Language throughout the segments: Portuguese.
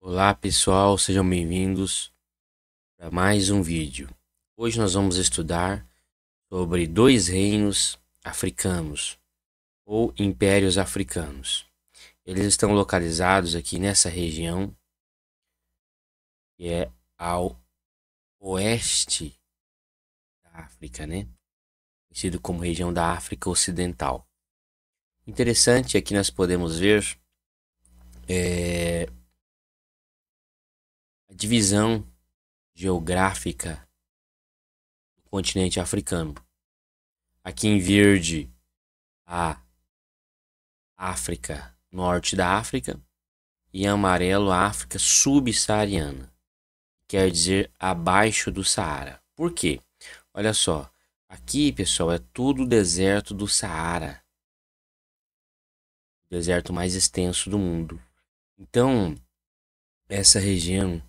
Olá pessoal, sejam bem-vindos a mais um vídeo. Hoje nós vamos estudar sobre dois reinos africanos ou impérios africanos. Eles estão localizados aqui nessa região que é ao oeste da África, né? Conhecido como região da África Ocidental. Interessante aqui nós podemos ver a divisão geográfica do continente africano. Aqui em verde a África, norte da África, e em amarelo a África subsaariana, quer dizer abaixo do Saara. Por quê? Olha só, aqui pessoal é tudo deserto do Saara, o deserto mais extenso do mundo. Então, essa região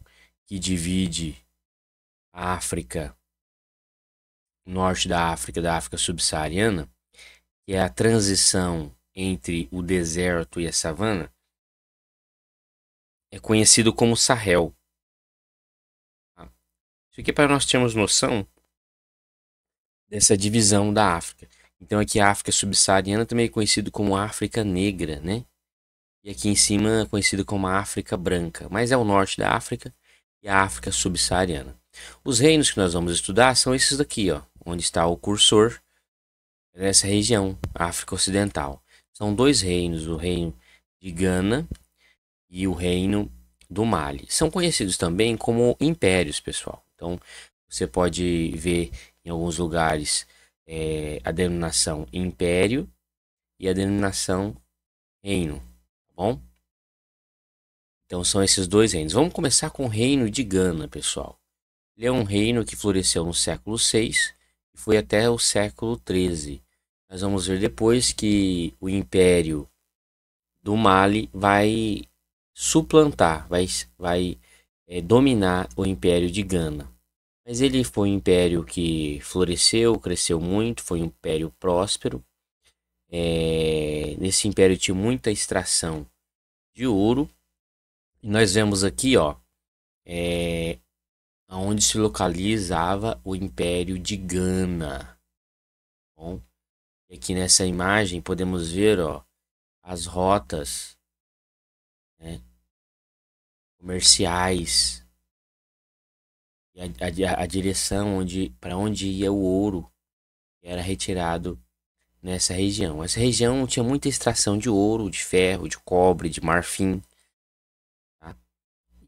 que divide a África, norte da África subsaariana, que é a transição entre o deserto e a savana, é conhecido como Sahel. Tá? Isso aqui é para nós termos noção dessa divisão da África. Então aqui a África subsaariana também é conhecido como África Negra, né? E aqui em cima é conhecido como África Branca, mas é o norte da África e a África subsaariana. Os reinos que nós vamos estudar são esses daqui, ó, onde está o cursor, nessa região, África Ocidental. São dois reinos, o reino de Gana e o reino do Mali. São conhecidos também como impérios, pessoal. Então, você pode ver em alguns lugares a denominação império e a denominação reino, tá bom? Então, são esses dois reinos. Vamos começar com o reino de Gana, pessoal. Ele é um reino que floresceu no século VI e foi até o século XIII. Nós vamos ver depois que o império do Mali vai suplantar, vai dominar o império de Gana. Mas ele foi um império que floresceu, cresceu muito, foi um império próspero. Nesse império tinha muita extração de ouro. E nós vemos aqui, ó, onde se localizava o império de Gana. Bom, e aqui nessa imagem podemos ver, ó, as rotas, né, comerciais e a direção para onde ia o ouro que era retirado nessa região. Essa região tinha muita extração de ouro, de ferro, de cobre, de marfim, tá?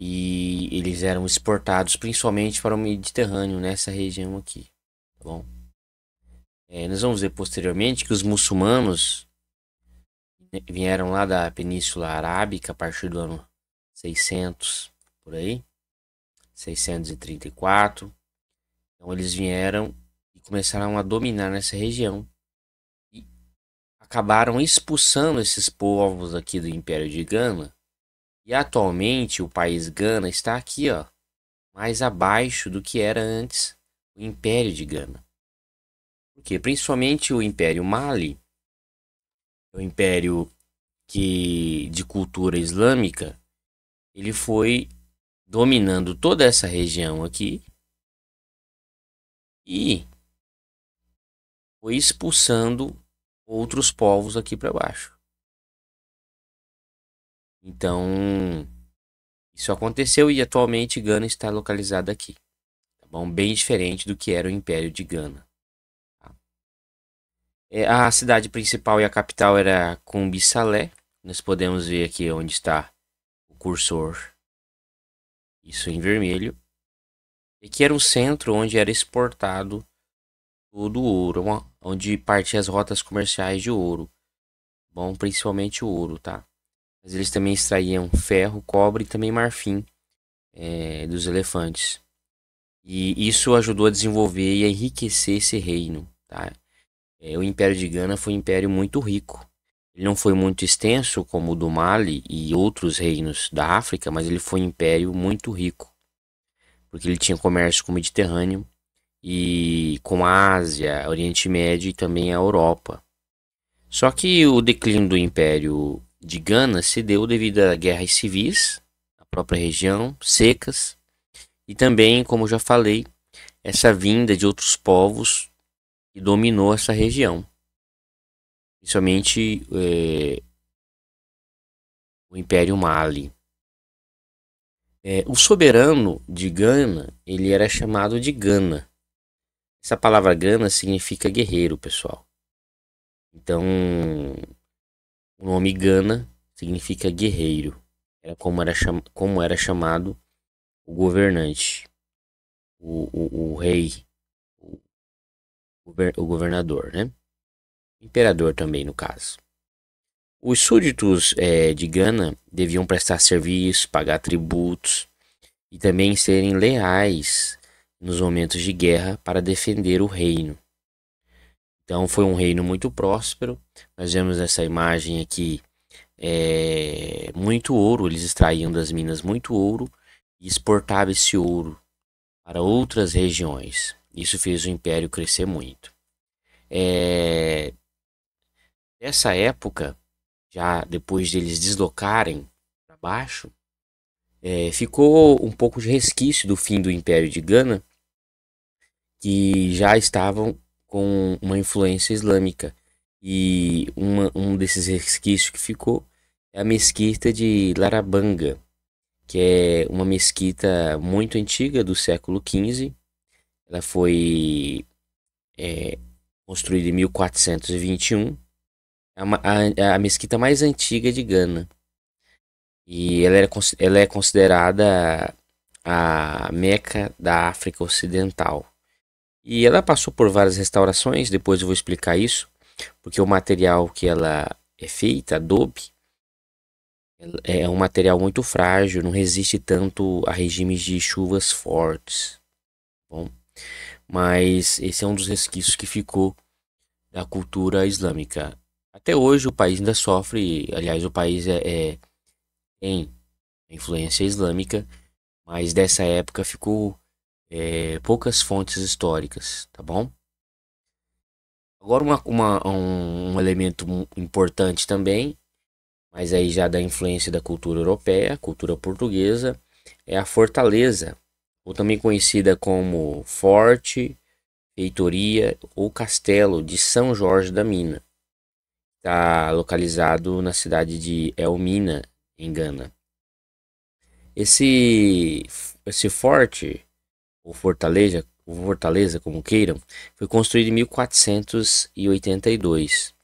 E eles eram exportados principalmente para o Mediterrâneo nessa região aqui, tá bom? Nós vamos ver posteriormente que os muçulmanos vieram lá da Península Arábica a partir do ano 600, por aí, 634. Então eles vieram e começaram a dominar nessa região e acabaram expulsando esses povos aqui do Império de Gana. E atualmente o país Gana está aqui, ó, mais abaixo do que era antes o Império de Gana. Porque principalmente o Império Mali, o império de cultura islâmica, ele foi dominando toda essa região aqui e foi expulsando outros povos aqui para baixo. Então, isso aconteceu e atualmente Gana está localizada aqui, tá bom? Bem diferente do que era o Império de Gana. Tá? A cidade principal e a capital era Kumbi-Salé. Nós podemos ver aqui onde está o cursor, isso em vermelho. E que era um centro onde era exportado todo o ouro, onde partiam as rotas comerciais de ouro. Bom, principalmente o ouro, tá? Mas eles também extraíam ferro, cobre e também marfim dos elefantes. E isso ajudou a desenvolver e a enriquecer esse reino, tá? O Império de Gana foi um império muito rico. Ele não foi muito extenso como o do Mali e outros reinos da África, mas ele foi um império muito rico, porque ele tinha comércio com o Mediterrâneo e com a Ásia, Oriente Médio e também a Europa. Só que o declínio do Império de Gana se deu devido a guerras civis, própria região, secas, e também, como já falei, essa vinda de outros povos que dominou essa região, principalmente o Império Mali. O soberano de Gana, ele era chamado de Gana. Essa palavra Gana significa guerreiro, pessoal. Então, o nome Gana significa guerreiro. Era como era chamado o governante, o rei, o, o governador, né? Imperador também, no caso. Os súditos de Gana deviam prestar serviço, pagar tributos e também serem leais nos momentos de guerra para defender o reino. Então foi um reino muito próspero. Nós vemos nessa imagem aqui muito ouro, eles extraíam das minas muito ouro e exportavam esse ouro para outras regiões. Isso fez o império crescer muito. Nessa época, já depois de eles deslocarem para baixo, ficou um pouco de resquício do fim do Império de Gana, que já estavam com uma influência islâmica. E um desses resquícios que ficou é a mesquita de Larabanga, que é uma mesquita muito antiga do século XV. Ela foi construída em 1421. É a mesquita mais antiga de Gana. E ela é considerada a Meca da África Ocidental. E ela passou por várias restaurações, depois eu vou explicar isso, porque o material que ela é feita, adobe, é um material muito frágil, não resiste tanto a regimes de chuvas fortes. Bom, mas esse é um dos resquícios que ficou da cultura islâmica. Até hoje o país ainda sofre, aliás, o país tem influência islâmica, mas dessa época ficou poucas fontes históricas, tá bom? Agora um elemento importante também, mas aí já da influência da cultura europeia, cultura portuguesa, é a fortaleza, ou também conhecida como Forte, Feitoria ou Castelo de São Jorge da Mina. Está localizado na cidade de Elmina, em Gana. Esse forte, ou fortaleza, como queiram, foi construído em 1482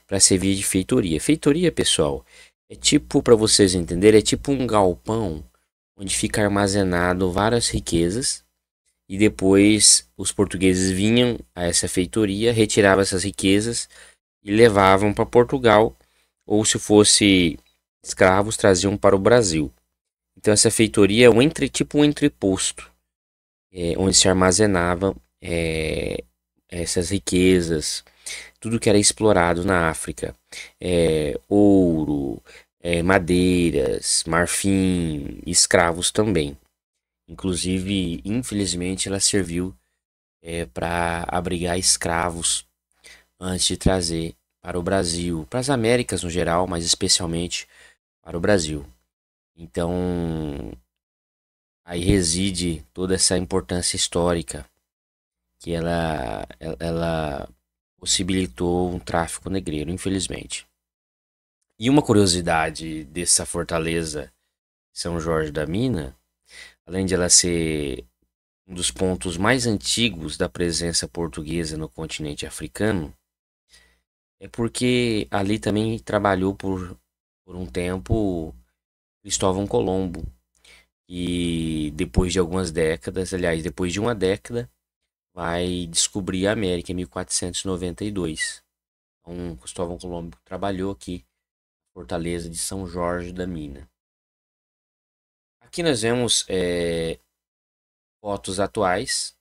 para servir de feitoria. Feitoria, pessoal, é tipo, para vocês entenderem, é tipo um galpão onde fica armazenado várias riquezas e depois os portugueses vinham a essa feitoria, retiravam essas riquezas e levavam para Portugal, ou se fosse escravos, traziam para o Brasil. Então essa feitoria é tipo um entreposto, onde se armazenavam essas riquezas, tudo que era explorado na África, ouro, madeiras, marfim, escravos também. Inclusive, infelizmente, ela serviu para abrigar escravos antes de trazer para o Brasil, para as Américas no geral, mas especialmente para o Brasil. Então, aí reside toda essa importância histórica que ela possibilitou um tráfico negreiro, infelizmente. E uma curiosidade dessa fortaleza São Jorge da Mina, além de ela ser um dos pontos mais antigos da presença portuguesa no continente africano, é porque ali também trabalhou por um tempo Cristóvão Colombo. E depois de algumas décadas, aliás, depois de uma década, vai descobrir a América em 1492. Então, Cristóvão Colombo trabalhou aqui na Fortaleza de São Jorge da Mina. Aqui nós vemos fotos atuais,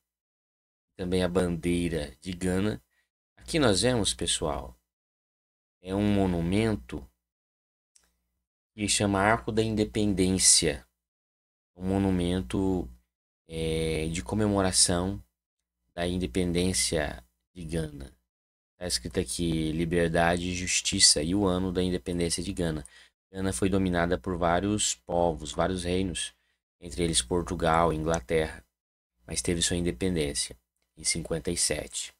também a bandeira de Gana. Aqui nós vemos, pessoal, é um monumento que chama Arco da Independência, um monumento de comemoração da independência de Gana. Está escrito aqui Liberdade, Justiça e o ano da independência de Gana. Gana foi dominada por vários povos, vários reinos, entre eles Portugal e Inglaterra, mas teve sua independência em 57.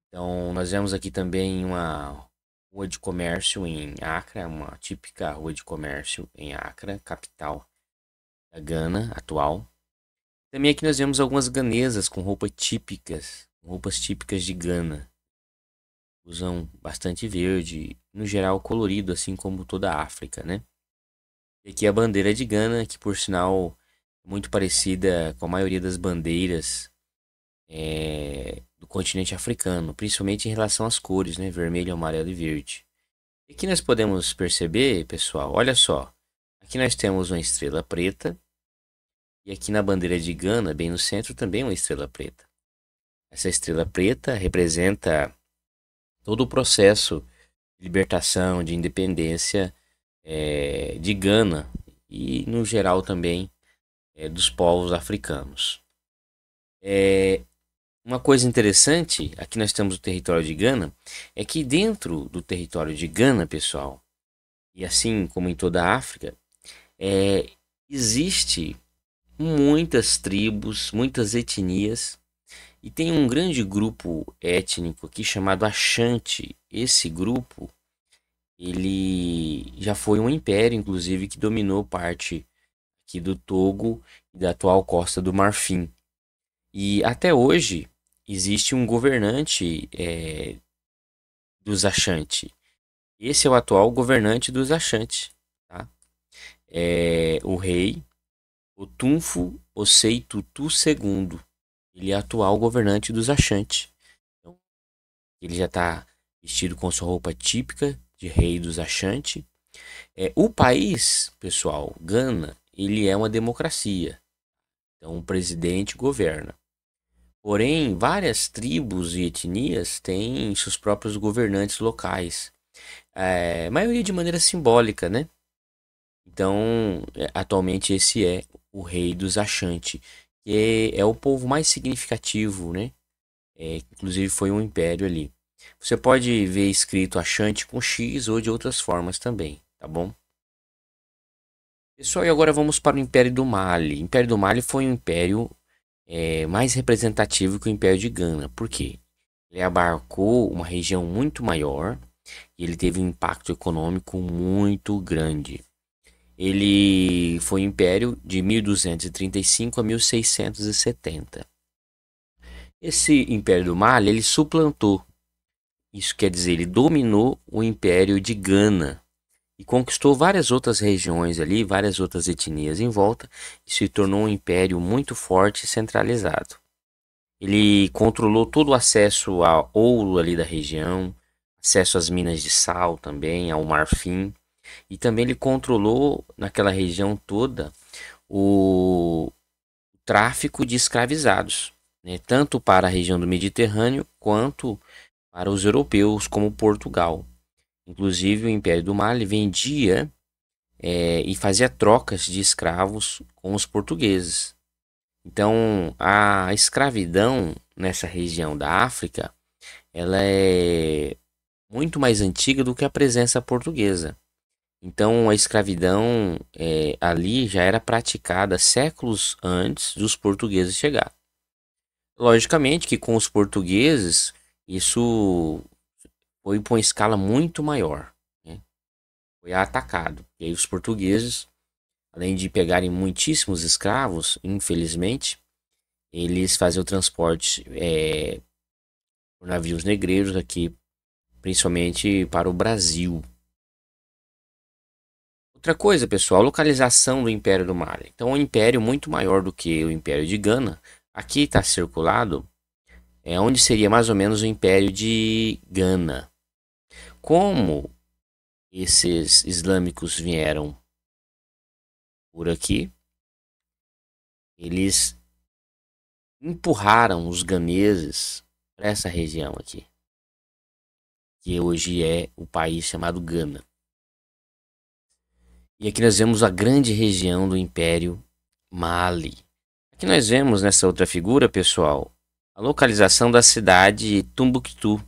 Então, nós vemos aqui também uma rua de comércio em Accra, uma típica rua de comércio em Accra, capital da Gana atual. Também aqui nós vemos algumas ganesas com roupas típicas de Gana. Usam bastante verde, no geral colorido, assim como toda a África, né? E aqui a bandeira de Gana, que por sinal é muito parecida com a maioria das bandeiras do continente africano, principalmente em relação às cores, né? Vermelho, amarelo e verde. E aqui nós podemos perceber, pessoal, olha só. Aqui nós temos uma estrela preta. E aqui na bandeira de Gana, bem no centro, também uma estrela preta. Essa estrela preta representa todo o processo de libertação, de independência de Gana e, no geral, também dos povos africanos. Uma coisa interessante, aqui nós temos o território de Gana, é que dentro do território de Gana, pessoal, e assim como em toda a África, existe muitas tribos, muitas etnias, e tem um grande grupo étnico aqui chamado Ashanti. Esse grupo, ele já foi um império, inclusive, que dominou parte aqui do Togo e da atual Costa do Marfim. E até hoje existe um governante dos Ashanti. Esse é o atual governante dos Ashanti, tá? É o rei Otunfo Osei Tutu II. Ele é atual governante dos Ashanti. Então, ele já está vestido com sua roupa típica de rei dos Ashanti. O país, pessoal, Gana, ele é uma democracia. Então, o presidente governa. Porém, várias tribos e etnias têm seus próprios governantes locais. A maioria de maneira simbólica, né? Então, atualmente esse é o rei dos Ashanti, que é o povo mais significativo, né? Inclusive foi um império ali. Você pode ver escrito Ashanti com X ou de outras formas também, tá bom? Pessoal, e agora vamos para o Império do Mali. O Império do Mali foi um império mais representativo que o Império de Gana. Por quê? Ele abarcou uma região muito maior e ele teve um impacto econômico muito grande. Ele foi um império de 1235 a 1670. Esse Império do Mali, ele suplantou. Isso quer dizer, ele dominou o Império de Gana e conquistou várias outras regiões ali, várias outras etnias em volta e se tornou um império muito forte e centralizado. Ele controlou todo o acesso ao ouro ali da região, acesso às minas de sal também, ao marfim. E também ele controlou naquela região toda o tráfico de escravizados, né? Tanto para a região do Mediterrâneo quanto para os europeus, como Portugal. Inclusive o Império do Mali vendia e fazia trocas de escravos com os portugueses. Então a escravidão nessa região da África ela é muito mais antiga do que a presença portuguesa. Então a escravidão ali já era praticada séculos antes dos portugueses chegar. Logicamente que com os portugueses isso foi para uma escala muito maior, né? Foi atacado. E aí os portugueses, além de pegarem muitíssimos escravos, infelizmente, eles faziam o transporte por navios negreiros aqui, principalmente para o Brasil. Outra coisa, pessoal, localização do Império do Mali. Então, um império muito maior do que o Império de Gana. Aqui está circulado, onde seria mais ou menos o Império de Gana. Como esses islâmicos vieram por aqui, eles empurraram os ganeses para essa região aqui, que hoje é o país chamado Gana. E aqui nós vemos a grande região do Império Mali. Aqui nós vemos nessa outra figura, pessoal, a localização da cidade Tumbuktu,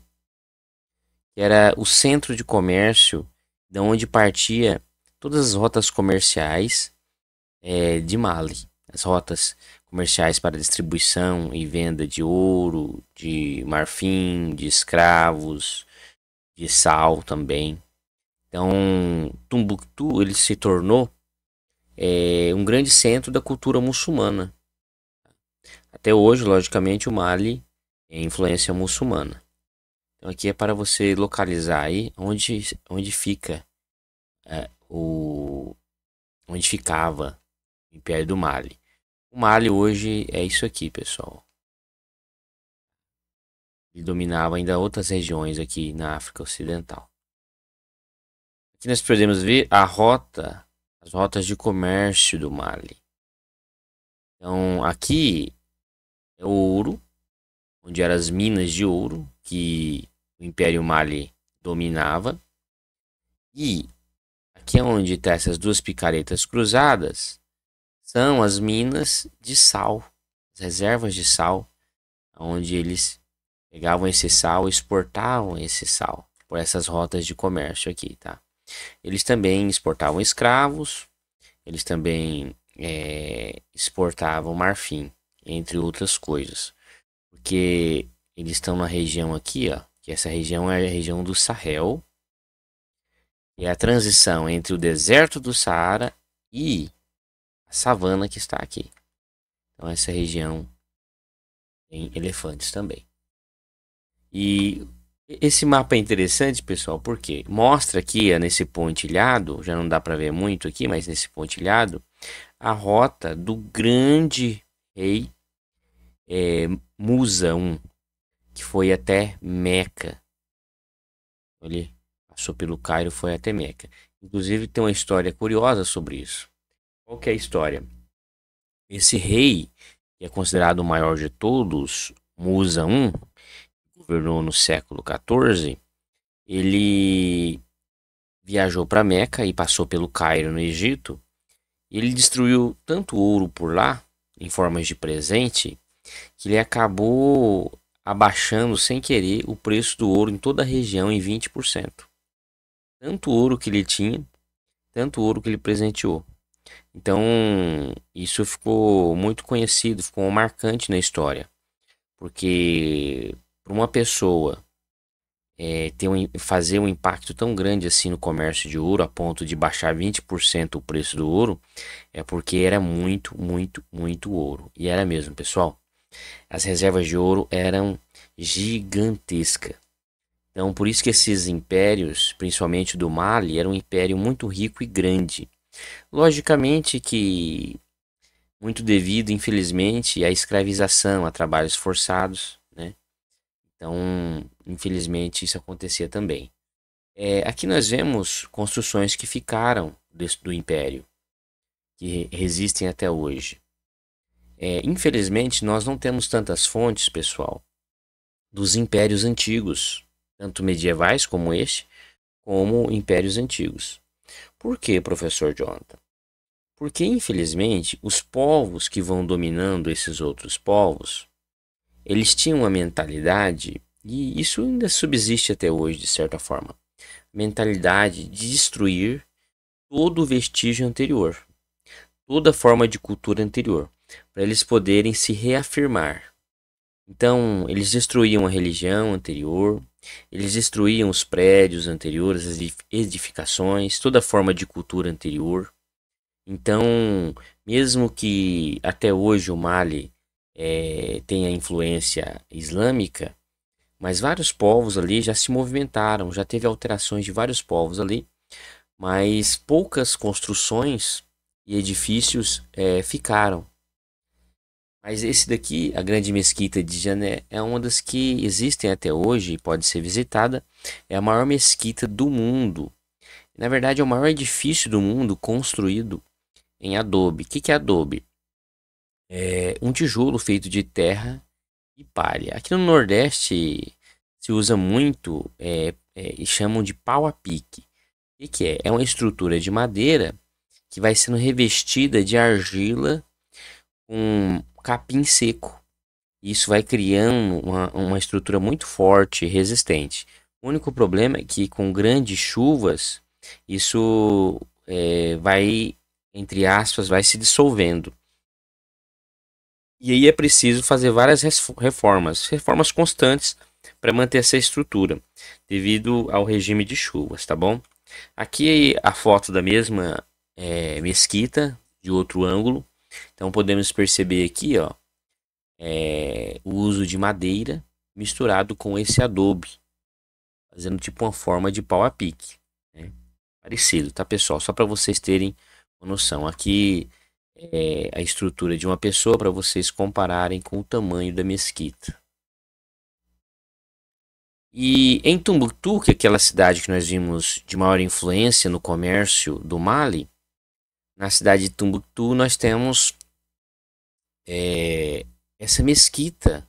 que era o centro de comércio de onde partia todas as rotas comerciais de Mali. As rotas comerciais para distribuição e venda de ouro, de marfim, de escravos, de sal também. Então, Tombuctu ele se tornou um grande centro da cultura muçulmana. Até hoje, logicamente, o Mali é influência muçulmana. Então aqui é para você localizar aí onde fica onde ficava o Império do Mali. O Mali hoje é isso aqui, pessoal. Ele dominava ainda outras regiões aqui na África Ocidental. Aqui nós podemos ver as rotas de comércio do Mali. Então aqui é o ouro, onde eram as minas de ouro que o Império Mali dominava. E aqui é onde está essas duas picaretas cruzadas, são as minas de sal, as reservas de sal, onde eles pegavam esse sal e exportavam esse sal por essas rotas de comércio aqui, tá? Eles também exportavam escravos, eles também exportavam marfim, entre outras coisas, porque eles estão na região aqui, ó, que essa região é a região do Sahel, e é a transição entre o deserto do Saara e a savana que está aqui. Então essa região tem elefantes também. E esse mapa é interessante, pessoal, porque mostra aqui nesse pontilhado, já não dá para ver muito aqui, mas nesse pontilhado, a rota do grande rei Musa I, que foi até Meca. Ele passou pelo Cairo, foi até Meca. Inclusive tem uma história curiosa sobre isso. Qual que é a história? Esse rei, que é considerado o maior de todos, Musa I, governou no século XIV, ele viajou para Meca e passou pelo Cairo, no Egito. E ele destruiu tanto ouro por lá, em formas de presente, que ele acabou abaixando sem querer o preço do ouro em toda a região em 20%. Tanto ouro que ele tinha, tanto ouro que ele presenteou. Então, isso ficou muito conhecido, ficou marcante na história. Porque para uma pessoa fazer um impacto tão grande assim no comércio de ouro, a ponto de baixar 20% o preço do ouro, é porque era muito, muito, muito ouro. E era mesmo, pessoal. As reservas de ouro eram gigantescas. Então, por isso que esses impérios, principalmente do Mali, era um império muito rico e grande. Logicamente que muito devido, infelizmente, à escravização, a trabalhos forçados, né? Então, infelizmente, isso acontecia também. Aqui nós vemos construções que ficaram do Império, que resistem até hoje. Infelizmente, nós não temos tantas fontes, pessoal, dos impérios antigos, tanto medievais como este, como impérios antigos. Por quê, professor Jonathan? Porque, infelizmente, os povos que vão dominando esses outros povos, eles tinham uma mentalidade, e isso ainda subsiste até hoje, de certa forma, mentalidade de destruir todo o vestígio anterior, toda forma de cultura anterior, para eles poderem se reafirmar. Então, eles destruíam a religião anterior, eles destruíam os prédios anteriores, as edificações, toda forma de cultura anterior. Então, mesmo que até hoje o Mali tenha influência islâmica, mas vários povos ali já se movimentaram, já teve alterações de vários povos ali, mas poucas construções e edifícios ficaram. Mas esse daqui, a Grande Mesquita de Jané, é uma das que existem até hoje e pode ser visitada. É a maior mesquita do mundo. Na verdade, é o maior edifício do mundo construído em adobe. O que é adobe? É um tijolo feito de terra e palha. Aqui no Nordeste se usa muito e chamam de pau a pique. O que é? É uma estrutura de madeira que vai sendo revestida de argila com capim seco. Isso vai criando uma estrutura muito forte e resistente. O único problema é que com grandes chuvas, isso vai, entre aspas, vai se dissolvendo. E aí é preciso fazer várias reformas constantes para manter essa estrutura, devido ao regime de chuvas, tá bom? Aqui a foto da mesma mesquita, de outro ângulo. Então podemos perceber aqui, ó, o uso de madeira misturado com esse adobe, fazendo tipo uma forma de pau a pique, né? Parecido, tá, pessoal? Só para vocês terem uma noção. Aqui é a estrutura de uma pessoa para vocês compararem com o tamanho da mesquita. E em Tombuctu, que é aquela cidade que nós vimos de maior influência no comércio do Mali, na cidade de Tombuctu nós temos essa mesquita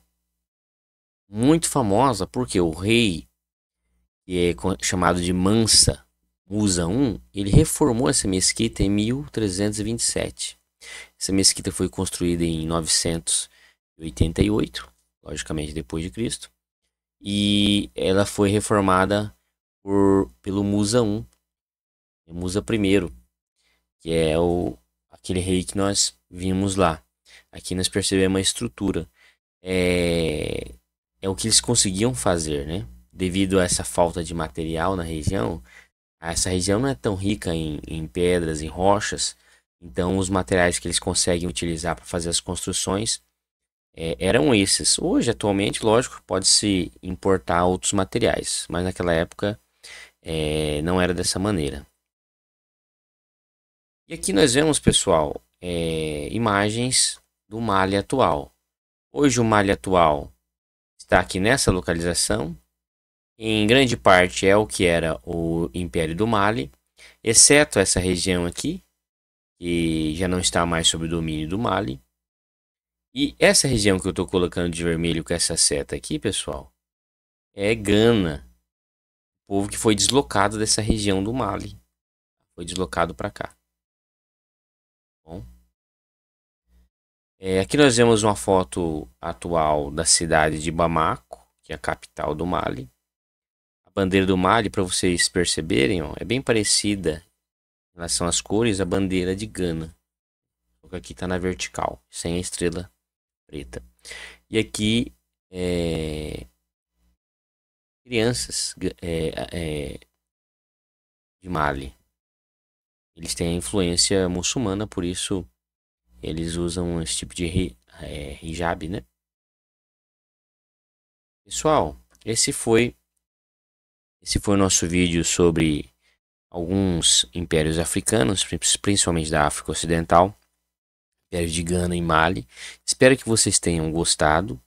muito famosa, porque o rei, que é chamado de Mansa Musa I, ele reformou essa mesquita em 1327. Essa mesquita foi construída em 988, logicamente depois de Cristo, e ela foi reformada pelo Musa I, Musa I, que é aquele rei que nós vimos lá. Aqui nós percebemos a estrutura. É o que eles conseguiam fazer, né? Devido a essa falta de material na região, essa região não é tão rica em pedras, em rochas, então os materiais que eles conseguem utilizar para fazer as construções eram esses. Hoje, atualmente, lógico, pode-se importar outros materiais, mas naquela época não era dessa maneira. E aqui nós vemos, pessoal, imagens do Mali atual. Hoje o Mali atual está aqui nessa localização. Em grande parte é o que era o Império do Mali, exceto essa região aqui, que já não está mais sob o domínio do Mali. E essa região que eu estou colocando de vermelho com essa seta aqui, pessoal, é Gana. O povo que foi deslocado dessa região do Mali. Foi deslocado para cá. Bom. Aqui nós vemos uma foto atual da cidade de Bamako, que é a capital do Mali. A bandeira do Mali, para vocês perceberem, ó, é bem parecida em relação às cores à bandeira de Gana. Aqui está na vertical, sem a estrela preta. E aqui crianças de Mali. Eles têm a influência muçulmana, por isso eles usam esse tipo de hijab, né? Pessoal, esse foi o nosso vídeo sobre alguns impérios africanos, principalmente da África Ocidental, Império de Gana e Mali. Espero que vocês tenham gostado.